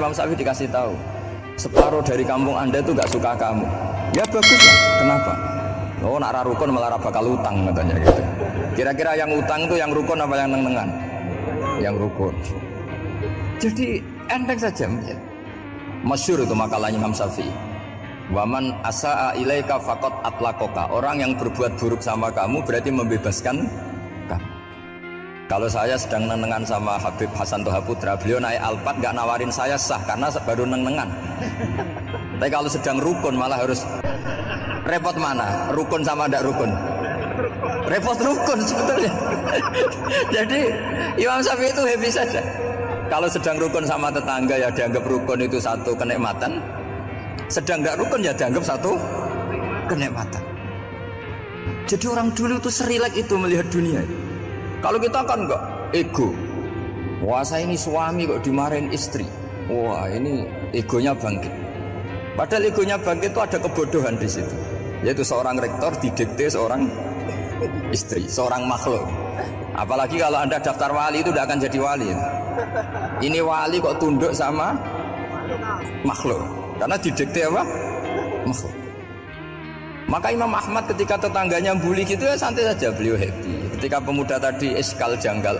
Imam Syafi'i dikasih tahu, separuh dari kampung Anda itu nggak suka kamu. Ya bagus lah. Kenapa? Oh, nak ra rukun malah bakal utang katanya gitu. Kira-kira yang utang itu yang rukun apa yang neng-nengan? Yang rukun. Jadi enteng saja. Masyhur itu makalahnya Imam Syafi'i. Waman asa'a ilaika faqad atlaqaka. Orang yang berbuat buruk sama kamu berarti membebaskan kamu. Kalau saya sedang nenengan sama Habib Hasan Toha Putra, beliau naik Alphard nggak nawarin saya sah karena baru nenengan. Tapi kalau sedang rukun malah harus repot mana? Rukun sama tidak rukun? Repot rukun sebetulnya. Jadi Imam Syafi'i itu happy saja. Kalau sedang rukun sama tetangga ya dianggap rukun itu satu kenikmatan. Sedang tidak rukun ya dianggap satu kenikmatan. Jadi orang dulu itu serilek itu melihat dunia. Kalau kita kan enggak ego. Wah saya ini suami kok dimarahin istri. Wah ini egonya bangkit. Padahal egonya bangkit itu ada kebodohan di situ. Yaitu seorang rektor didikte seorang istri, seorang makhluk. Apalagi kalau Anda daftar wali itu tidak akan jadi wali. Ini wali kok tunduk sama makhluk. Karena didikte apa? Makhluk. Maka Imam Ahmad ketika tetangganya bully gitu ya santai saja, beliau happy. Ketika pemuda tadi iskal janggal,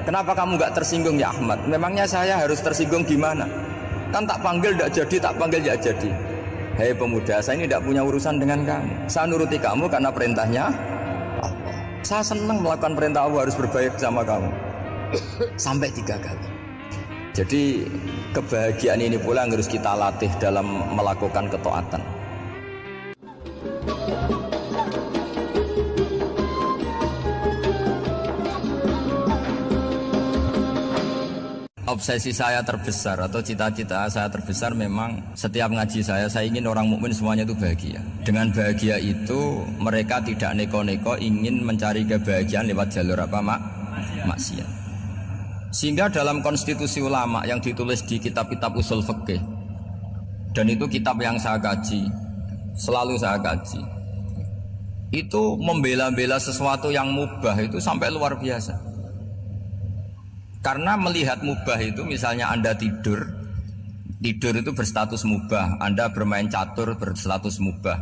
kenapa kamu nggak tersinggung ya Ahmad? Memangnya saya harus tersinggung gimana? Kan tak panggil tidak jadi, tak panggil tidak jadi. Hei pemuda, saya ini tidak punya urusan dengan kamu. Saya nuruti kamu karena perintahnya Allah. Saya senang melakukan perintah Allah, harus berbaik sama kamu. Sampai 3 kali. Jadi kebahagiaan ini pula yang harus kita latih dalam melakukan ketaatan. Obsesi saya terbesar atau cita-cita saya terbesar memang setiap ngaji saya ingin orang mukmin semuanya itu bahagia. Dengan bahagia itu mereka tidak neko-neko ingin mencari kebahagiaan lewat jalur apa maksiat. Sehingga dalam konstitusi ulama yang ditulis di kitab-kitab usul fikih, dan itu kitab yang saya kaji, selalu saya kaji, itu membela-bela sesuatu yang mubah itu sampai luar biasa. Karena melihat mubah itu, misalnya Anda tidur itu berstatus mubah. Anda bermain catur berstatus mubah.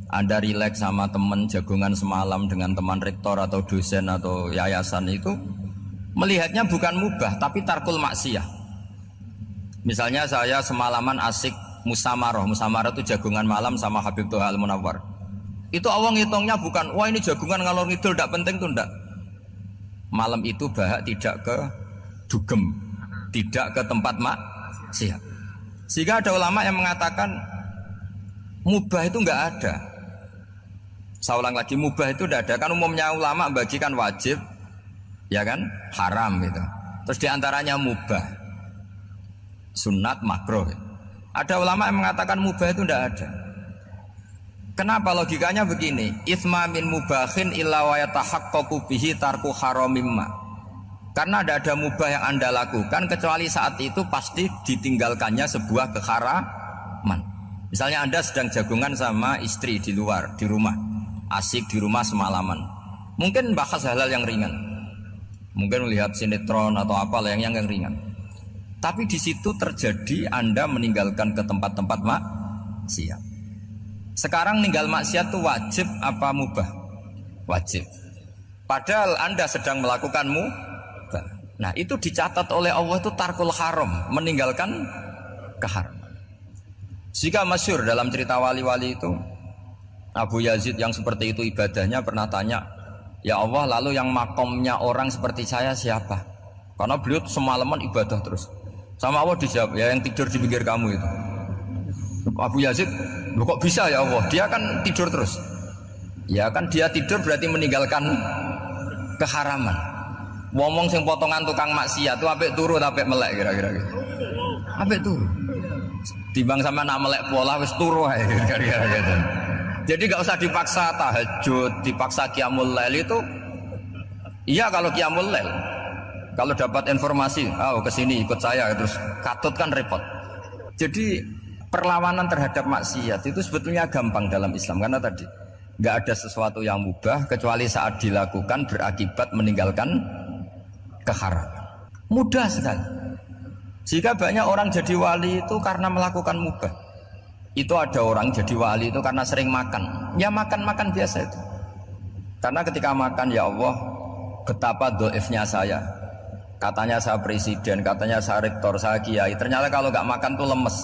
Anda rileks sama teman jagongan semalam dengan teman rektor atau dosen atau yayasan itu, melihatnya bukan mubah tapi tarkul maksiyah. Misalnya saya semalaman asik musamarah itu jagongan malam sama Habib Toha Al-Munawwar. Itu Allah ngitungnya bukan, wah ini jagongan ngalor ngidul tidak penting tuh, enggak. Malam itu bahak tidak ke dugem, tidak ke tempat maksiat. Sehingga ada ulama yang mengatakan mubah itu enggak ada. Saya ulang lagi, mubah itu tidak ada. Kan umumnya ulama bagikan wajib, ya kan, haram gitu. Terus diantaranya mubah, sunat, makruh. Ada ulama yang mengatakan mubah itu tidak ada. Kenapa? Logikanya begini, itsma min mubahin illa wa yatahaqqaqu bihi tarku haramimma. Karena tidak ada mubah yang Anda lakukan kecuali saat itu pasti ditinggalkannya sebuah keharaman. Misalnya Anda sedang jagungan sama istri di luar, di rumah, asik di rumah semalaman. Mungkin bahas hal-hal yang ringan, mungkin melihat sinetron atau apalah yang ringan. Tapi di situ terjadi Anda meninggalkan ke tempat-tempat maksiat. Sekarang ninggal maksiat itu wajib apa mubah? Wajib. Padahal Anda sedang melakukan mubah. Nah itu dicatat oleh Allah itu tarkul haram, meninggalkan keharaman. Jika masyhur dalam cerita wali-wali itu, Abu Yazid yang seperti itu ibadahnya pernah tanya, ya Allah lalu yang makomnya orang seperti saya siapa? Karena beliau semalaman ibadah terus. Sama Allah dijawab, ya yang tidur di pinggir kamu itu. Abu Yazid, loh kok bisa ya Allah? Dia kan tidur terus. Ya kan dia tidur berarti meninggalkan keharaman. Ngomong sing potongan tukang maksiat tuh apik turu apik melek kira-kira gitu. Apik turu. Timbang sama nak melek pola wis turu ae kira-kira gitu. Jadi enggak usah dipaksa tahajud, dipaksa qiyamul lail itu. Iya kalau qiyamul lail. Kalau dapat informasi, oh kesini ikut saya terus katut kan repot. Jadi perlawanan terhadap maksiat itu sebetulnya gampang dalam Islam karena tadi enggak ada sesuatu yang mubah kecuali saat dilakukan berakibat meninggalkan keharaman. Mudah sekali. Jika banyak orang jadi wali itu karena melakukan mubah. Itu ada orang jadi wali itu karena sering makan. Ya makan-makan biasa itu. Karena ketika makan, ya Allah, betapa doifnya saya. Katanya saya presiden, katanya saya rektor, saya kiai. Ternyata kalau nggak makan tuh lemes.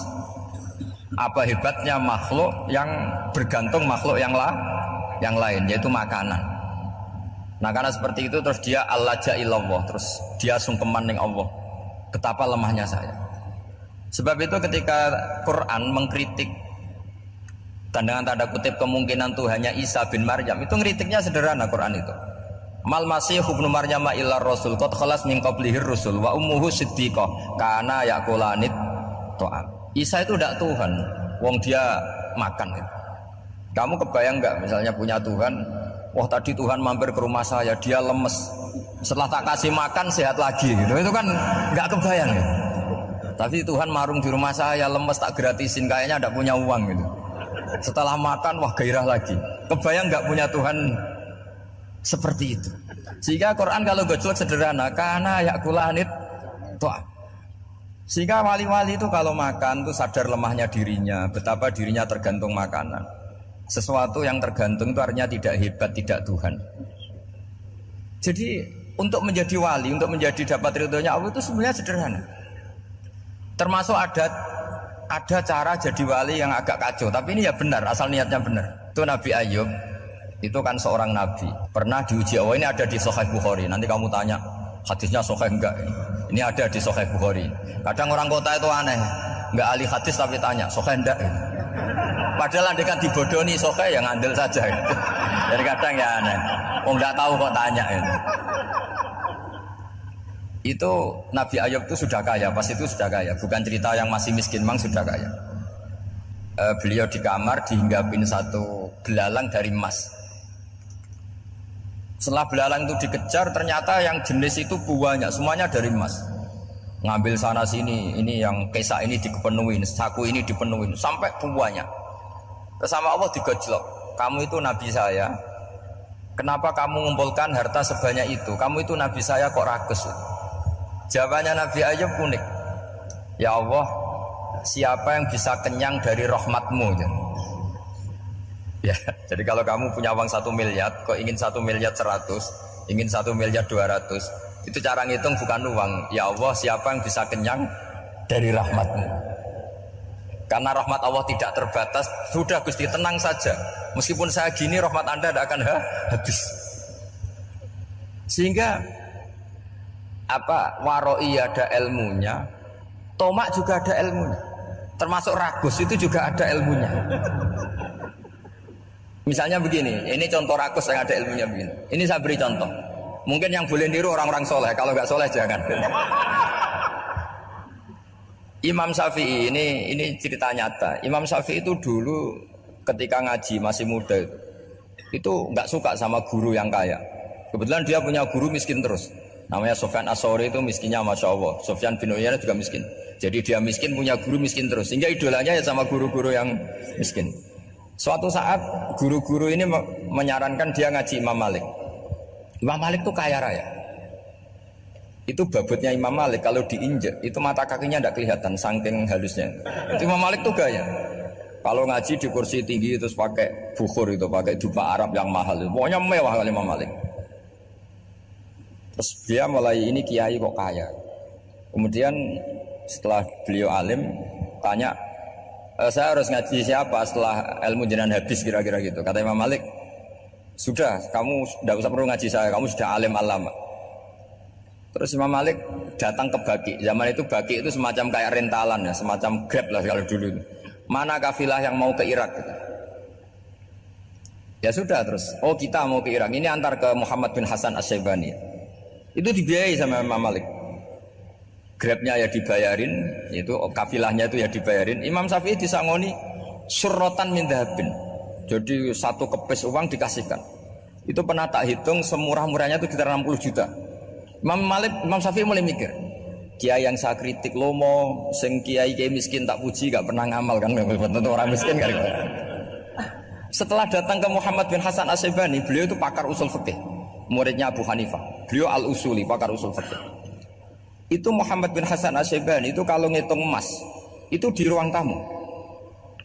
Apa hebatnya makhluk yang bergantung makhluk yang lain, yaitu makanan. Nah karena seperti itu terus dia al-laja'illallah, terus dia sungkeman ning Allah. Betapa lemahnya saya. Sebab itu ketika Quran mengkritik dan dengan tanda kutip kemungkinan Tuhannya Isa bin Maryam, itu ngeritiknya sederhana Quran itu. Mal masih ibnu Maryam illa rasul qad khalas min qablihi rusul wa ummuhu siddiqah kana yaqulanit ta'am. Isa itu tidak Tuhan, wong dia makan. Kamu kebayang nggak misalnya punya Tuhan, wah tadi Tuhan mampir ke rumah saya, dia lemes, setelah tak kasih makan sehat lagi gitu. Itu kan nggak kebayang ya. Tapi Tuhan marung di rumah saya, lemes tak gratisin, kayaknya tidak punya uang gitu. Setelah makan wah gairah lagi. Kebayang nggak punya Tuhan seperti itu. Sehingga Quran kalau gojlok sederhana, karena yakulanit to'am. Sehingga wali-wali itu kalau makan itu sadar lemahnya dirinya, betapa dirinya tergantung makanan. Sesuatu yang tergantung itu artinya tidak hebat, tidak Tuhan. Jadi untuk menjadi wali, untuk menjadi dapat ridhonya Allah itu sebenarnya sederhana. Termasuk ada cara jadi wali yang agak kacau, tapi ini ya benar, asal niatnya benar. Itu Nabi Ayub, itu kan seorang nabi, pernah diuji Allah. Ini ada di Sahih Bukhari. Nanti kamu tanya hadisnya sahih enggak? Ini ada di Sahih Bukhari. Kadang orang kota itu aneh, enggak ahli hadis tapi tanya sahih enggak? Padahal andekan dibodohi sahih ya ngandel saja. Jadi kadang ya aneh. Oh enggak tahu kok tanya itu. Itu Nabi Ayub itu sudah kaya, pas itu sudah kaya. Bukan cerita yang masih miskin, memang sudah kaya. Beliau di kamar dihinggapin satu belalang dari emas. Setelah belalang itu dikejar, ternyata yang jenis itu banyak, semuanya dari emas. Ngambil sana sini, ini yang kesak ini dipenuhin, saku ini dipenuhin, sampai banyak. Terus sama Allah digojlok, kamu itu nabi saya, kenapa kamu mengumpulkan harta sebanyak itu? Kamu itu nabi saya kok rakus? Jawabannya Nabi Ayub unik. Ya Allah, siapa yang bisa kenyang dari rahmatmu? Ya, jadi kalau kamu punya uang 1 miliar, kok ingin 1 miliar 100, ingin 1 miliar 200, itu cara ngitung bukan uang. Ya Allah, siapa yang bisa kenyang dari rahmatmu? Karena rahmat Allah tidak terbatas. Sudah Gusti, tenang saja. Meskipun saya gini, rahmat Anda tidak akan habis. Sehingga waroi ada ilmunya, tomak juga ada ilmunya, termasuk ragus itu juga ada ilmunya. Misalnya begini, ini contoh rakus yang ada ilmunya begini. Ini saya beri contoh. Mungkin yang boleh niru orang-orang soleh, kalau nggak soleh jangan. Imam Syafi'i ini cerita nyata. Imam Syafi'i itu dulu ketika ngaji masih muda itu nggak suka sama guru yang kaya. Kebetulan dia punya guru miskin terus. Namanya Sufyan As-Tsauri, itu miskinnya Masya Allah. Sufyan bin Uyainah juga miskin. Jadi dia miskin, punya guru miskin terus. Sehingga idolanya ya sama guru-guru yang miskin. Suatu saat guru-guru ini menyarankan dia ngaji Imam Malik. Imam Malik itu kaya raya. Itu babutnya Imam Malik kalau diinjek itu mata kakinya tidak kelihatan saking halusnya. Itu Imam Malik tuh gaya. Kalau ngaji di kursi tinggi terus pakai bukhur itu, pakai dupa Arab yang mahal. Pokoknya mewah kali Imam Malik. Terus dia mulai ini kiai kok kaya. Kemudian setelah beliau alim tanya, saya harus ngaji siapa setelah ilmu jenengan habis kira-kira gitu. Kata Imam Malik, sudah kamu tidak usah perlu ngaji saya, kamu sudah alim alama. Terus Imam Malik datang ke Baki. Zaman itu Baki itu semacam kayak rentalan ya, semacam Grab lah kalau dulu. Mana kafilah yang mau ke Irak? Gitu. Ya sudah terus. Oh kita mau ke Irak. Ini antar ke Muhammad bin Hasan As-Syaibani. Itu dibiayai sama Imam Malik. Grabnya ya dibayarin, itu kafilahnya itu ya dibayarin. Imam Syafi'i disangoni surrotan min dhahabin. Jadi satu kepes uang dikasihkan. Itu pernah tak hitung semurah-murahnya itu sekitar 60 juta. Imam Syafi'i mulai mikir, kiai yang saya kritik lomo, sing kiai miskin tak puji, gak pernah ngamal kan, tentu orang miskin kan. Setelah datang ke Muhammad bin Hasan As-Syaibani, beliau itu pakar usul fikih, muridnya Abu Hanifah. Beliau al-usuli, pakar usul fikih. Itu Muhammad bin Hasan Asy-Syaibani itu kalau ngitung emas itu di ruang tamu.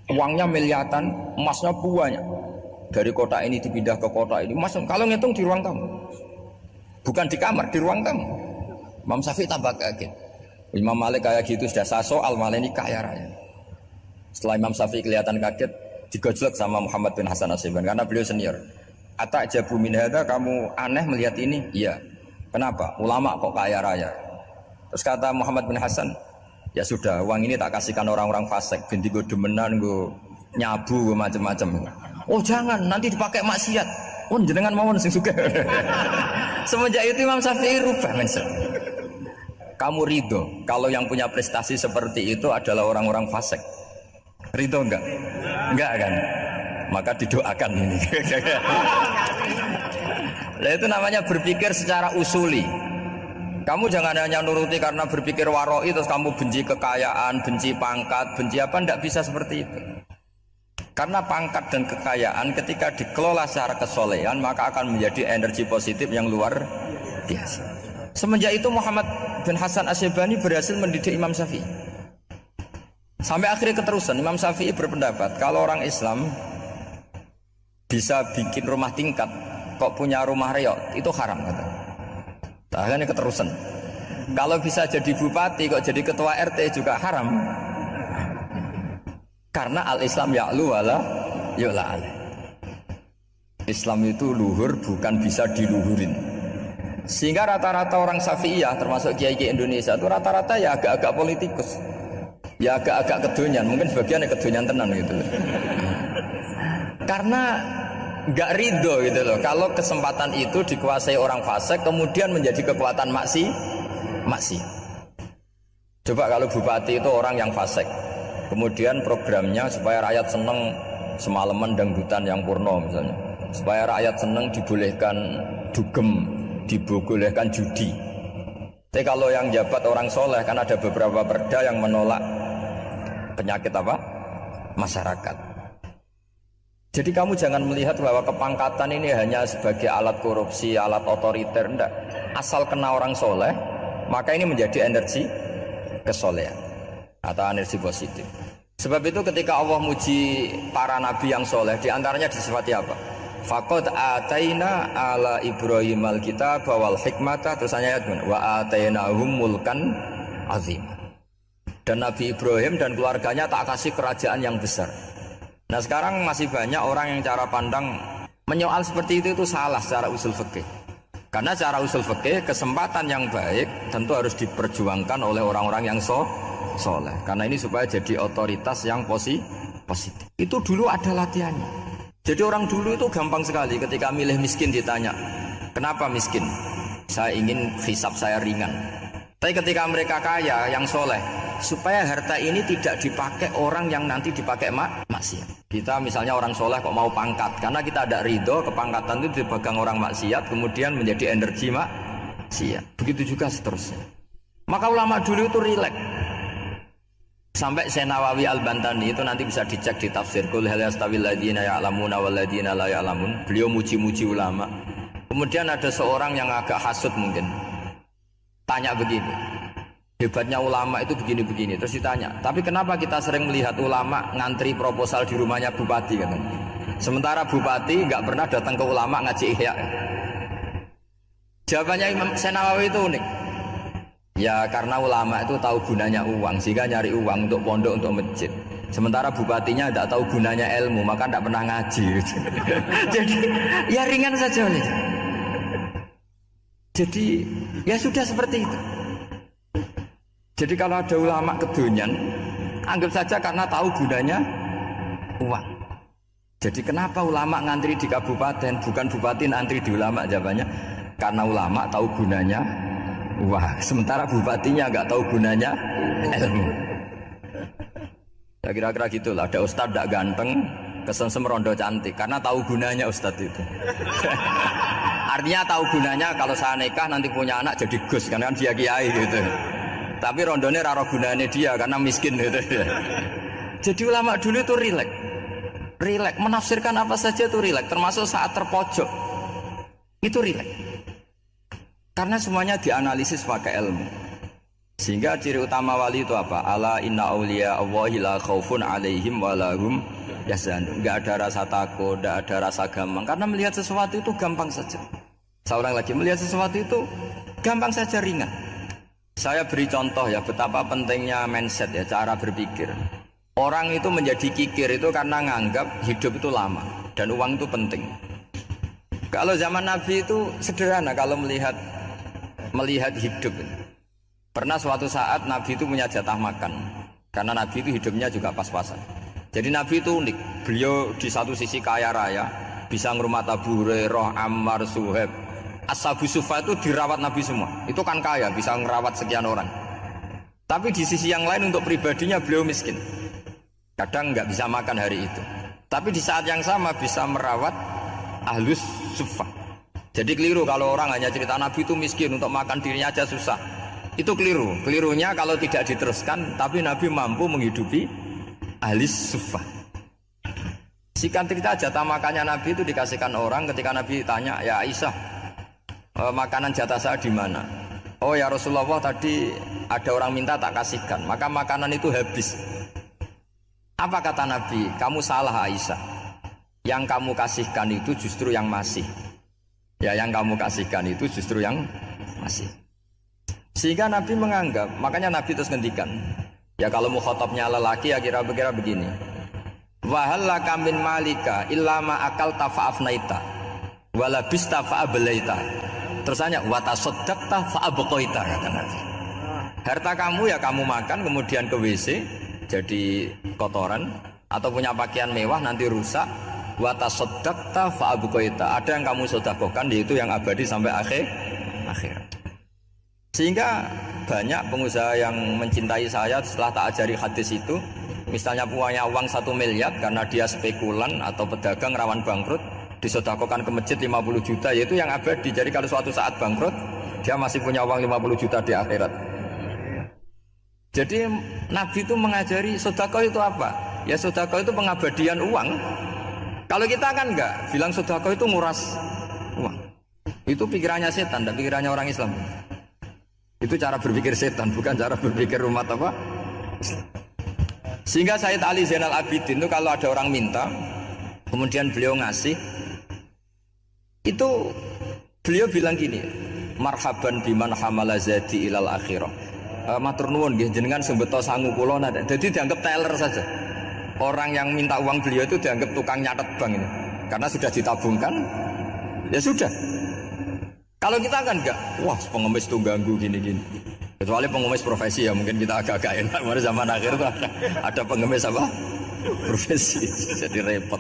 Uangnya miliaran, emasnya banyak. Dari kota ini dipindah ke kota ini. Emas kalau ngitung di ruang tamu. Bukan di kamar, di ruang tamu. Imam Syafi'i tambah kaget. Imam Malik kayak gitu sudah saya soal, malah ini kaya raya. Setelah Imam Syafi'i kelihatan kaget, digojlok sama Muhammad bin Hasan Asy-Syaibani karena beliau senior. Atajabu min hadza, kamu aneh melihat ini? Iya. Kenapa? Ulama kok kaya raya. Terus kata Muhammad bin Hasan, ya sudah, uang ini tak kasihkan orang-orang fasik, binti gue demenan, gue nyabu, gue macam-macam. Oh jangan, nanti dipakai maksiat. Oh jenengan mawon sing suka. Semenjak itu Imam Syafi'i rubah mindset. Kamu ridho kalau yang punya prestasi seperti itu adalah orang-orang fasik? Ridho enggak? Enggak kan? Maka didoakan ini. Nah, itu namanya berpikir secara usuli. Kamu jangan hanya nuruti karena berpikir waroi terus kamu benci kekayaan, benci pangkat, benci apa, tidak bisa seperti itu. Karena pangkat dan kekayaan ketika dikelola secara kesolehan maka akan menjadi energi positif yang luar biasa. Semenjak itu Muhammad bin Hasan Asy-Syaibani berhasil mendidik Imam Syafi'i. Sampai akhirnya keterusan Imam Syafi'i berpendapat kalau orang Islam bisa bikin rumah tingkat kok punya rumah reot itu haram kata. Ini keterusan. Kalau bisa jadi bupati kok jadi ketua RT juga haram. Karena al-Islam ya'lu wala yu'la alaih. Islam itu luhur bukan bisa diluhurin. Sehingga rata-rata orang Syafi'iyah termasuk kiai-kiai Indonesia itu rata-rata ya agak-agak politikus. Ya agak-agak kedonyan, mungkin sebagian ya kedonyan tenan gitu. Karena nggak ridho gitu loh kalau kesempatan itu dikuasai orang fasik kemudian menjadi kekuatan maksi. Coba kalau bupati itu orang yang fasik, kemudian programnya supaya rakyat seneng semalaman dangdutan yang purno misalnya, supaya rakyat seneng dibolehkan dugem, dibolehkan judi. Tapi kalau yang jabat orang soleh kan ada beberapa perda yang menolak penyakit apa? Masyarakat. Jadi kamu jangan melihat bahwa kepangkatan ini hanya sebagai alat korupsi, alat otoriter, enggak. Asal kena orang soleh, maka ini menjadi energi kesolehan atau energi positif. Sebab itu ketika Allah muji para nabi yang soleh, diantaranya disifati apa? Faqad ataina ala Ibrahim al-kitab wal hikmata, terus ayat wa atainahum mulkan azim. Dan Nabi Ibrahim dan keluarganya tak kasih kerajaan yang besar. Nah sekarang masih banyak orang yang cara pandang menyoal seperti itu salah secara usul fikih. Karena secara usul fikih kesempatan yang baik tentu harus diperjuangkan oleh orang-orang yang soleh. Karena ini supaya jadi otoritas yang positif. Itu dulu ada latihannya. Jadi orang dulu itu gampang sekali ketika milih miskin ditanya, kenapa miskin? Saya ingin hisab saya ringan. Tapi ketika mereka kaya yang soleh, supaya harta ini tidak dipakai orang yang nanti dipakai maksiat. Kita misalnya orang soleh kok mau pangkat, karena kita ada ridho kepangkatan itu dipegang orang maksiat, kemudian menjadi energi maksiat. Begitu juga seterusnya. Maka ulama dulu itu rileks. Sampai Syekh Nawawi Al-Bantani itu nanti bisa dicek di tafsir Qul hal yastawil ladzina ya'lamuna wal ladzina la ya'lamun. Beliau muji-muji ulama. Kemudian ada seorang yang agak hasud mungkin. Tanya begini. Hebatnya ulama itu begini-begini. Terus ditanya, tapi kenapa kita sering melihat ulama ngantri proposal di rumahnya bupati kan? Sementara bupati nggak pernah datang ke ulama ngaji ihya. Jawabannya Imam Syekh Nawawi itu unik. Ya karena ulama itu tahu gunanya uang, sehingga nyari uang untuk pondok, untuk masjid. Sementara bupatinya tidak tahu gunanya ilmu, maka tidak pernah ngaji. Jadi ya ringan saja. Jadi ya sudah seperti itu. Jadi kalau ada ulama kedonyan, anggap saja karena tahu gunanya uang. Jadi kenapa ulama ngantri di kabupaten, bukan bupati ngantri di ulama? Jawabannya karena ulama tahu gunanya uang, sementara bupatinya nggak tahu gunanya ilmu. Ya kira-kira gitulah. Ada ustadz tidak ganteng, kesem rondo cantik, karena tahu gunanya ustadz itu. Artinya tahu gunanya kalau saya nikah nanti punya anak jadi gus, karena kan dia kiai gitu. Tapi rondone raro gunanya dia karena miskin gitu. Jadi ulama dulu itu rileks, menafsirkan apa saja itu rileks, termasuk saat terpojok itu rileks. Karena semuanya dianalisis pakai ilmu. Sehingga ciri utama wali itu apa? Ala inna awliya Allahi la khaufun alaihim walahum yahzanun. Enggak ada rasa takut, enggak ada rasa gampang. Karena melihat sesuatu itu gampang saja. Saya ulang lagi, melihat sesuatu itu gampang saja, ringan. Saya beri contoh ya betapa pentingnya mindset ya, cara berpikir. Orang itu menjadi kikir itu karena nganggap hidup itu lama dan uang itu penting. Kalau zaman Nabi itu sederhana kalau melihat hidup. Pernah suatu saat Nabi itu punya jatah makan. Karena Nabi itu hidupnya juga pas-pasan. Jadi Nabi itu unik. Beliau di satu sisi kaya raya, bisa ngurmat Abu Hurairah, Ammar, Suhaib. Ashabu Sufa itu dirawat Nabi semua. Itu kan kaya, bisa ngerawat sekian orang. Tapi di sisi yang lain untuk pribadinya beliau miskin. Kadang nggak bisa makan hari itu. Tapi di saat yang sama bisa merawat Ahlus Sufa. Jadi keliru kalau orang hanya cerita Nabi itu miskin, untuk makan dirinya aja susah. Itu keliru. Kelirunya kalau tidak diteruskan, tapi Nabi mampu menghidupi Ahlus Sufa. Sikan kita jatah makannya Nabi itu dikasihkan orang ketika Nabi tanya, ya Aisyah, makanan jatah saya di mana? Oh ya Rasulullah, tadi ada orang minta tak kasihkan, maka makanan itu habis. Apa kata Nabi? Kamu salah Aisyah. Yang kamu kasihkan itu justru yang masih. Ya yang kamu kasihkan itu justru yang masih. Sehingga Nabi menganggap, makanya Nabi terus ngendikan. Ya kalau mukhatabnya lelaki ya kira-kira begini. Wahallaka min malika illa ma akalta fa'afnaita wala bista fa'ablaita. Terus tanya wa tasaddaqta fa'abqaita, kata Nabi. Harta kamu ya kamu makan kemudian ke WC jadi kotoran, atau punya pakaian mewah nanti rusak. Wa tasaddaqta fa'abqaita. Ada yang kamu sedekahkan, yaitu yang abadi sampai akhir. Sehingga banyak pengusaha yang mencintai saya setelah tak ajari hadis itu, misalnya punya uang 1 miliar karena dia spekulan atau pedagang rawan bangkrut, disedekahkan ke masjid 50 juta, yaitu yang abadi. Jadi kalau suatu saat bangkrut, dia masih punya uang 50 juta di akhirat. Jadi Nabi itu mengajari sedekah itu apa? Ya sedekah itu pengabadian uang. Kalau kita kan enggak, bilang sedekah itu nguras uang. Itu pikirannya setan dan pikirannya orang Islam. Itu cara berpikir setan, bukan cara berpikir umat apa? Sehingga Sayyid Ali Zainal Abidin itu kalau ada orang minta, kemudian beliau ngasih, itu beliau bilang gini, marhaban biman hamala zadi ilal akhirah. Matur nuwun nggih jenengan sing beto sangu kula nate. Jadi dianggap teller saja. Orang yang minta uang beliau itu dianggap tukang nyatet bank ini. Karena sudah ditabungkan, ya sudah. Kalau kita kan enggak, wah pengemis tuh ganggu gini-gini. Kecuali pengemis profesi ya mungkin kita agak-agak enak. Pada zaman akhir tuh ada pengemis apa? Profesi, jadi repot.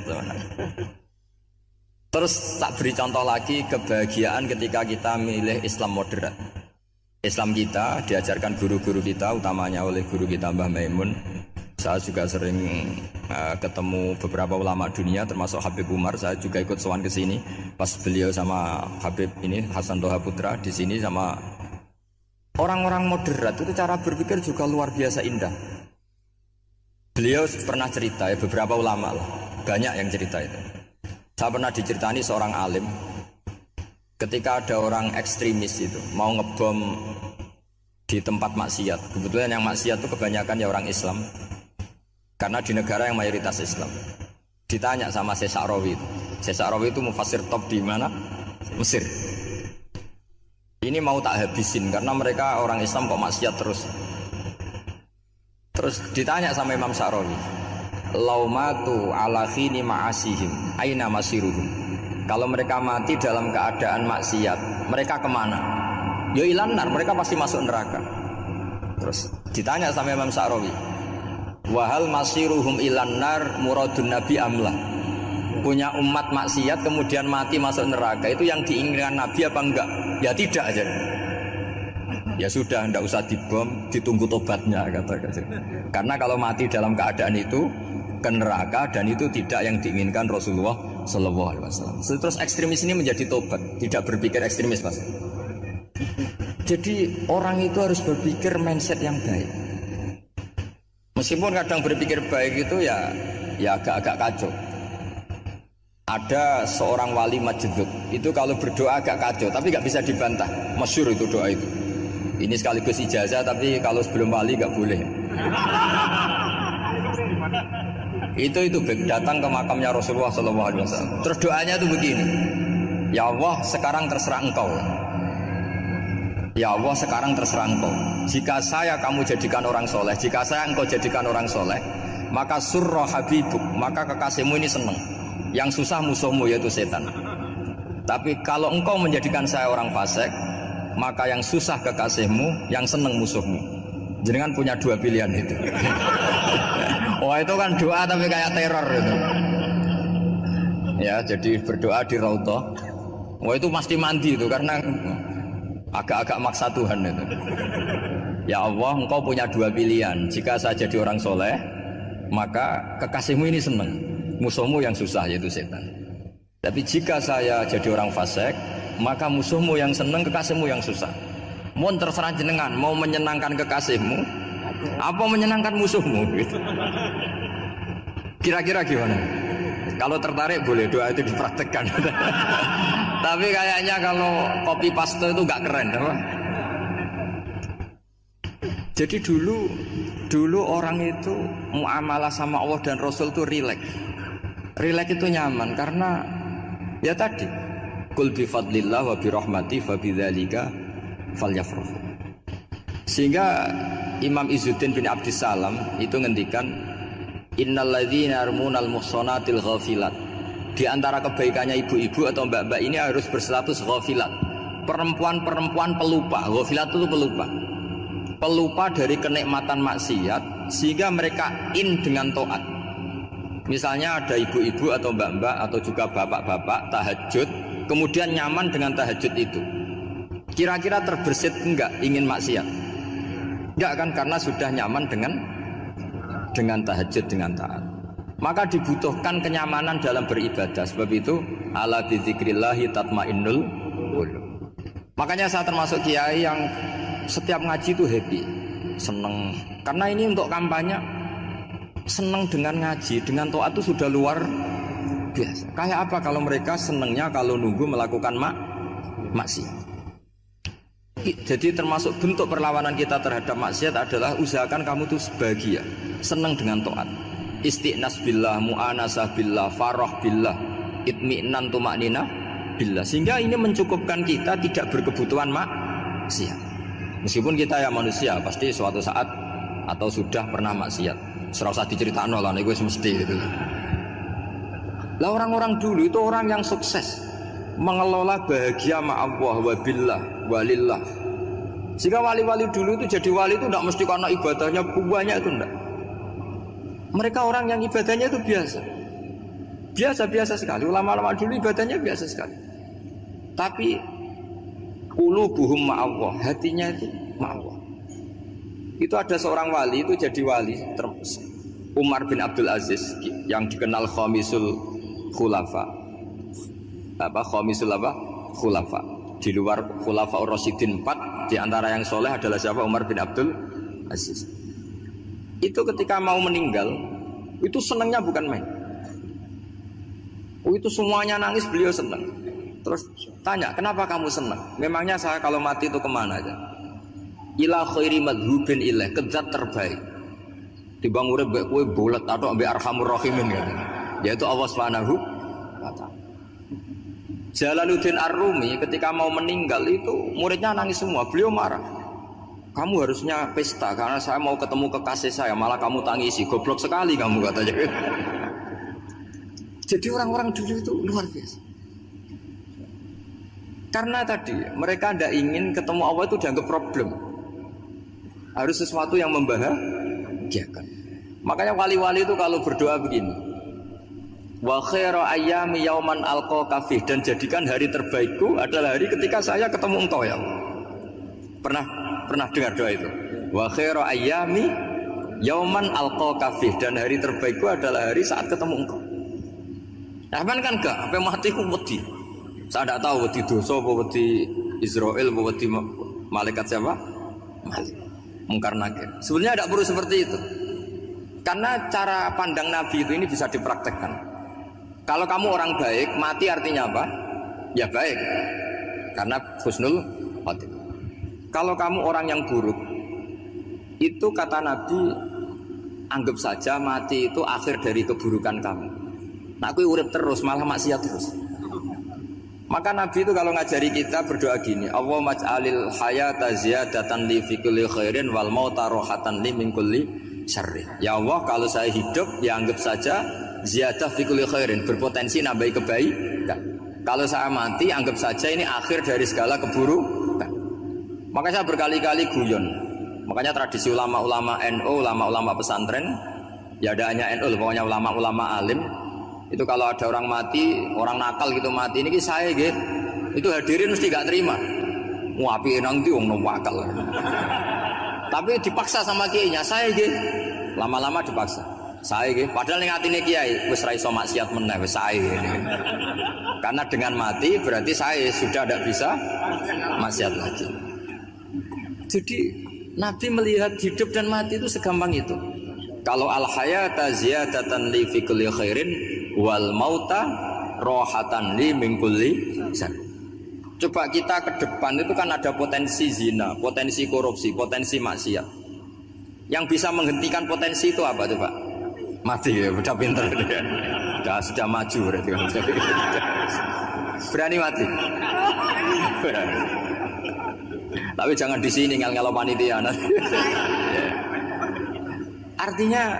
Terus tak beri contoh lagi kebahagiaan ketika kita milih Islam moderat. Islam kita diajarkan guru-guru kita, utamanya oleh guru kita Mbah Maimun. Saya juga sering ketemu beberapa ulama dunia, termasuk Habib Umar. Saya juga ikut sowan ke sini pas beliau sama Habib ini Hasan Toha Putra di sini sama orang-orang moderat. Itu cara berpikir juga luar biasa indah. Beliau pernah cerita ya, beberapa ulama lah, banyak yang cerita itu. Saya pernah diceritani seorang alim ketika ada orang ekstremis itu mau ngebom di tempat maksiat. Kebetulan yang maksiat itu kebanyakan ya orang Islam. Karena di negara yang mayoritas Islam. Ditanya sama Syekh Sa'rawi. Syekh Sa'rawi itu mufassir top di mana? Mesir. Ini mau tak habisin karena mereka orang Islam kok maksiat terus. Terus ditanya sama Imam Sa'rawi, laumatu ala khini ma'asihim aina masiruhum. Kalau mereka mati dalam keadaan maksiat, mereka kemana? Ya ilanar, mereka pasti masuk neraka. Terus ditanya sama Imam Sa'rawi, wahal masiruhum ilanar muradun nabi amlah. Punya umat maksiat kemudian mati masuk neraka, itu yang diinginkan Nabi apa enggak? Ya tidak aja. Ya sudah, enggak usah dibom, ditunggu tobatnya kata. Karena kalau mati dalam keadaan itu ke neraka, dan itu tidak yang diinginkan Rasulullah Sallallahu Alaihi Wasallam. Terus ekstremis ini menjadi tobat, tidak berpikir ekstremis Mas. Jadi orang itu harus berpikir mindset yang baik. Meskipun kadang berpikir baik itu ya agak-agak kacau. Ada seorang wali Majdzub itu kalau berdoa agak kacau, tapi nggak bisa dibantah. Masyhur itu doa itu. Ini sekaligus ijazah, tapi kalau sebelum wali nggak boleh. Itu datang ke makamnya Rasulullah SAW. Terus doanya itu begini, ya Allah sekarang terserah engkau. Ya Allah sekarang terserah engkau. Jika saya kamu jadikan orang soleh, jika saya engkau jadikan orang soleh, maka surra habibuk, maka kekasihmu ini senang. Yang susah musuhmu yaitu setan. Tapi kalau engkau menjadikan saya orang fasik, maka yang susah kekasihmu, yang senang musuhmu. Jenengan punya dua pilihan itu. Oh itu kan doa tapi kayak teror itu. Ya jadi berdoa di Raudhah. Oh itu pasti mandi itu karena agak-agak maksa Tuhan itu. Ya Allah engkau punya dua pilihan. Jika saya jadi orang soleh, maka kekasihmu ini senang, musuhmu yang susah yaitu setan. Tapi jika saya jadi orang fasik, maka musuhmu yang senang, kekasihmu yang susah. Mohon terserah jenengan, mau menyenangkan kekasihmu apa menyenangkan musuhmu gitu. Kira-kira gimana? Kalau tertarik boleh doa itu dipraktekkan. Tapi kayaknya kalau copy paste itu gak keren apa? Jadi dulu orang itu muamalah sama Allah dan Rasul itu rileks. Rileks itu nyaman karena ya tadi qul bi fadlillah wa bi rahmati fa bidzalika falyafrah. Sehingga Imam Izzuddin bin Abdissalam itu ngendikan innalladzina yarmunal muhsanatil ghafilat. Di antara kebaikannya ibu-ibu atau mbak-mbak ini harus berstatus ghafilat. Perempuan-perempuan pelupa. Ghafilat itu pelupa. Pelupa dari kenikmatan maksiat sehingga mereka dengan taat. Misalnya ada ibu-ibu atau mbak-mbak atau juga bapak-bapak tahajud, kemudian nyaman dengan tahajud itu. Kira-kira terbersit enggak ingin maksiat? Enggak kan, karena sudah nyaman dengan tahajud, dengan taat. Maka dibutuhkan kenyamanan dalam beribadah. Sebab itu ala bidzikrillahi tatmainnul qulub. Makanya saya termasuk kiai yang setiap ngaji itu happy, seneng. Karena ini untuk kampanye. Senang dengan ngaji, dengan taat itu sudah luar biasa. Kayak apa kalau mereka senangnya kalau nunggu melakukan maksiat. Jadi termasuk bentuk perlawanan kita terhadap maksiat adalah usahakan kamu tuh sebahagia, senang dengan taat. Istiqnas billah, mu'anasah billah, farah billah, itmi'nan tumaknina billah. Sehingga ini mencukupkan kita tidak berkebutuhan maksiat. Meskipun kita ya manusia, pasti suatu saat atau sudah pernah maksiat. Serah usah diceritakan lah, gue semesti itu. Lah orang-orang dulu itu orang yang sukses mengelola bahagia ma Allah wa billah walillah. Sehingga wali-wali dulu itu jadi wali itu tidak mesti karena ibadahnya banyak, itu enggak. Mereka orang yang ibadahnya itu biasa sekali. Ulama-ulama dulu ibadahnya biasa sekali. Tapi qulubuhum ma Allah, hatinya itu ma Allah. Itu ada seorang wali itu jadi wali, Umar bin Abdul Aziz yang dikenal Khamisul Khulafa. Khamisul Khulafa. Di luar Khulafa Ar-Rasyidin 4, di antara yang soleh adalah siapa? Umar bin Abdul Aziz. Itu ketika mau meninggal, itu senangnya bukan main. Itu semuanya nangis, beliau senang. Terus tanya, kenapa kamu senang? Memangnya saya kalau mati itu kemana aja? Ila khairi madhubin ilaih, kezat terbaik. Timbang urip mbek kowe bolet atau mbek arhamur rahimin gitu. Yaitu Allah Subhanahu wa taala. Jalaluddin Ar-Rumi ketika mau meninggal itu muridnya nangis semua, beliau marah. Kamu harusnya pesta karena saya mau ketemu kekasih saya, malah kamu tangisi. Goblok sekali kamu, katanya. Jadi orang-orang dulu itu luar biasa. Karena tadi mereka tidak ingin ketemu Allah itu dianggap problem. Harus sesuatu yang membahagiakan. Makanya wali-wali itu kalau berdoa begini, wa khairu ayyami yauman alqa fih, dan jadikan hari terbaikku adalah hari ketika saya ketemu engkau ya Allah. Pernah dengar doa itu? Wa khairu ayyami yauman alqa fih, dan hari terbaikku adalah hari saat ketemu engkau. Nah, kan enggak, sampai mati ku wedi. Saya tidak tahu wedi dosa apa wedi Israel apa wedi malaikat siapa? Malaikat Mungkar Nakir. Sebenarnya tidak perlu seperti itu. Karena cara pandang Nabi itu ini bisa dipraktekkan. Kalau kamu orang baik, mati artinya apa? Ya baik. Karena husnul khotimah. Kalau kamu orang yang buruk, itu kata Nabi, anggap saja mati itu akhir dari keburukan kamu. Nah, aku urip terus, malah maksiat terus. Maka Nabi itu kalau ngajari kita berdoa gini, Allahumma ij'alil hayata ziyadatan li fi kulli khairin wal mauta rohatan li min kulli syarri. Ya Allah, kalau saya hidup ya anggap saja ziyadah fi kulli khairin, berpotensi nambahi kebaikan. Kalau saya mati anggap saja ini akhir dari segala keburukan. Maka saya berkali-kali guyon. Makanya tradisi ulama-ulama NU, ulama-ulama pesantren, ya ada hanya NU, pokoknya ulama-ulama alim. Itu kalau ada orang mati, orang nakal gitu mati, ini saya gitu. Itu hadirin mesti gak terima. Wapi nanti wong nakal. Tapi dipaksa sama kiainya, saya gitu. Lama-lama dipaksa. Saya gitu. Padahal ning atine kiai wis ra iso maksiat meneh wis saya gitu. Karena dengan mati berarti saya sudah tidak bisa maksiat lagi. Jadi Nabi melihat hidup dan mati itu segampang itu. Kalau al-hayata ziyadatan li fi kulli khairin wal mauta rohatan li min kulli syarr. Coba kita ke depan itu kan ada potensi zina, potensi korupsi, potensi maksiat. Yang bisa menghentikan potensi itu apa coba? Mati ya, udah pinter dia. Sudah maju berarti. Berani mati. Berani. Tapi jangan di sini ngel-ngelo panitia. Artinya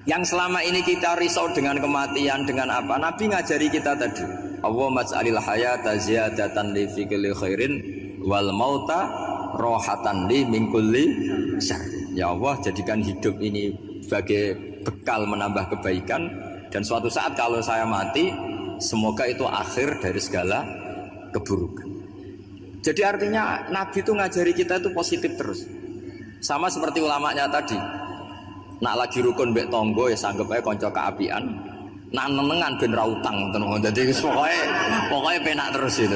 yang selama ini kita risau dengan kematian, dengan apa? Nabi ngajari kita tadi. Allahumma ij'alil hayata ziyadatan li fi kulli khairin wal mauta rohatan li min kulli syarr. Ya Allah, jadikan hidup ini sebagai bekal menambah kebaikan, dan suatu saat kalau saya mati, semoga itu akhir dari segala keburukan. Jadi artinya Nabi itu ngajari kita itu positif terus. Sama seperti ulamanya tadi. Nak lagi rukun mbek tonggo ya sanggep ae kanca kaapian. Nak nenengan ben ra utang ngoten. Dadi pokoke penak terus itu.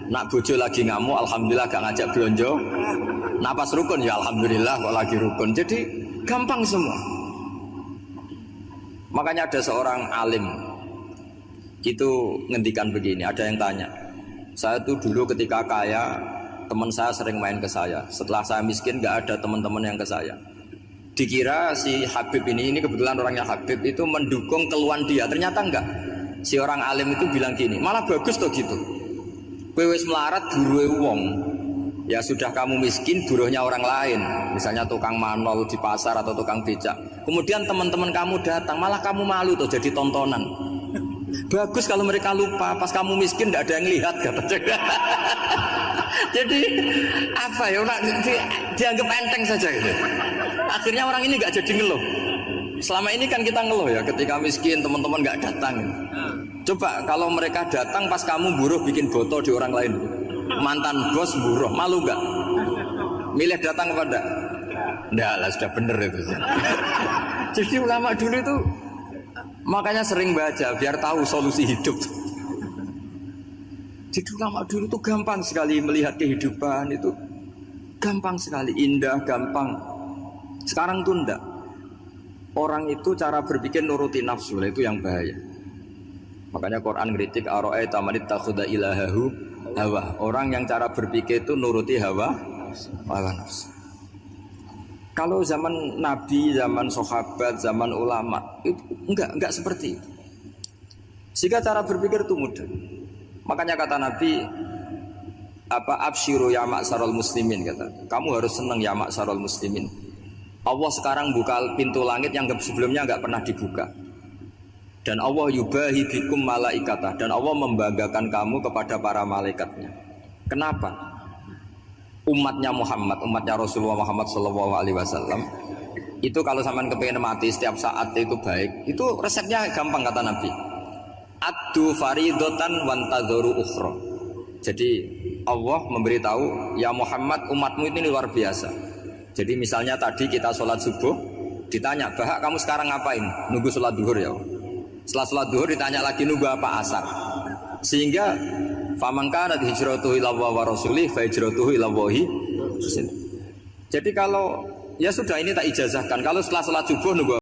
Nak bojo lagi ngamuk alhamdulillah gak ngajak blonjo. Nak pas rukun ya alhamdulillah kok lagi rukun. Jadi gampang semua. Makanya ada seorang alim itu ngendikan begini, ada yang tanya. Saya tuh dulu ketika kaya, teman saya sering main ke saya. Setelah saya miskin gak ada teman-teman yang ke saya. Dikira si Habib ini kebetulan orangnya Habib itu mendukung keluhan dia, ternyata enggak. Si orang alim itu bilang gini, malah bagus tuh gitu. Kowe wis melarat buruhe wong. Ya sudah kamu miskin buruhnya orang lain, misalnya tukang manol di pasar atau tukang becak. Kemudian teman-teman kamu datang, malah kamu malu tuh jadi tontonan. Bagus kalau mereka lupa pas kamu miskin tidak ada yang lihat kata. Jadi apa ya, dianggap enteng saja gitu. Akhirnya orang ini nggak jadi ngeluh. Selama ini kan kita ngeluh ya, ketika miskin teman-teman nggak datang. Coba kalau mereka datang pas kamu buruh bikin foto di orang lain, mantan bos buruh, malu nggak? Milih datang kepada? Nggak lah, sudah bener itu. Jadi ulama dulu itu makanya sering baca biar tahu solusi hidup. Jadi ulama dulu itu gampang sekali melihat kehidupan itu, gampang sekali, indah, gampang. Sekarang tuh enggak. Orang itu cara berpikir nuruti nafsu, itu yang bahaya. Makanya Quran ngeritik ara'aita man ittakhadha ilahahu hawa. Orang yang cara berpikir itu nuruti hawa nafsu. Kalau zaman Nabi, zaman sahabat, zaman ulama itu enggak seperti itu. Sehingga cara berpikir itu mudah. Makanya kata Nabi, absyiru ya ma'syarul muslimin, kata. Kamu harus senang ya ma'syarul muslimin. Allah sekarang buka pintu langit yang sebelumnya enggak pernah dibuka. Dan Allah yubahi bikum malaikatah, dan Allah membanggakan kamu kepada para malaikatnya. Kenapa? Umatnya Muhammad, umatnya Rasulullah Muhammad SAW itu kalau sampean kepengin mati setiap saat itu baik, itu resepnya gampang kata Nabi. Addu faridotan wantadzoru ukhra. Jadi Allah memberitahu, ya Muhammad, umatmu ini luar biasa. Jadi misalnya tadi kita sholat subuh, ditanya, Bahak kamu sekarang ngapain? Nunggu sholat duhur ya. Setelah sholat duhur ditanya lagi, nunggu apa asar? Sehingga faman kanat hijratuhu ila Allah wa rasulih fa hijratuhu ila Allah. Jadi kalau ya sudah ini tak ijazahkan, kalau setelah sholat subuh nunggu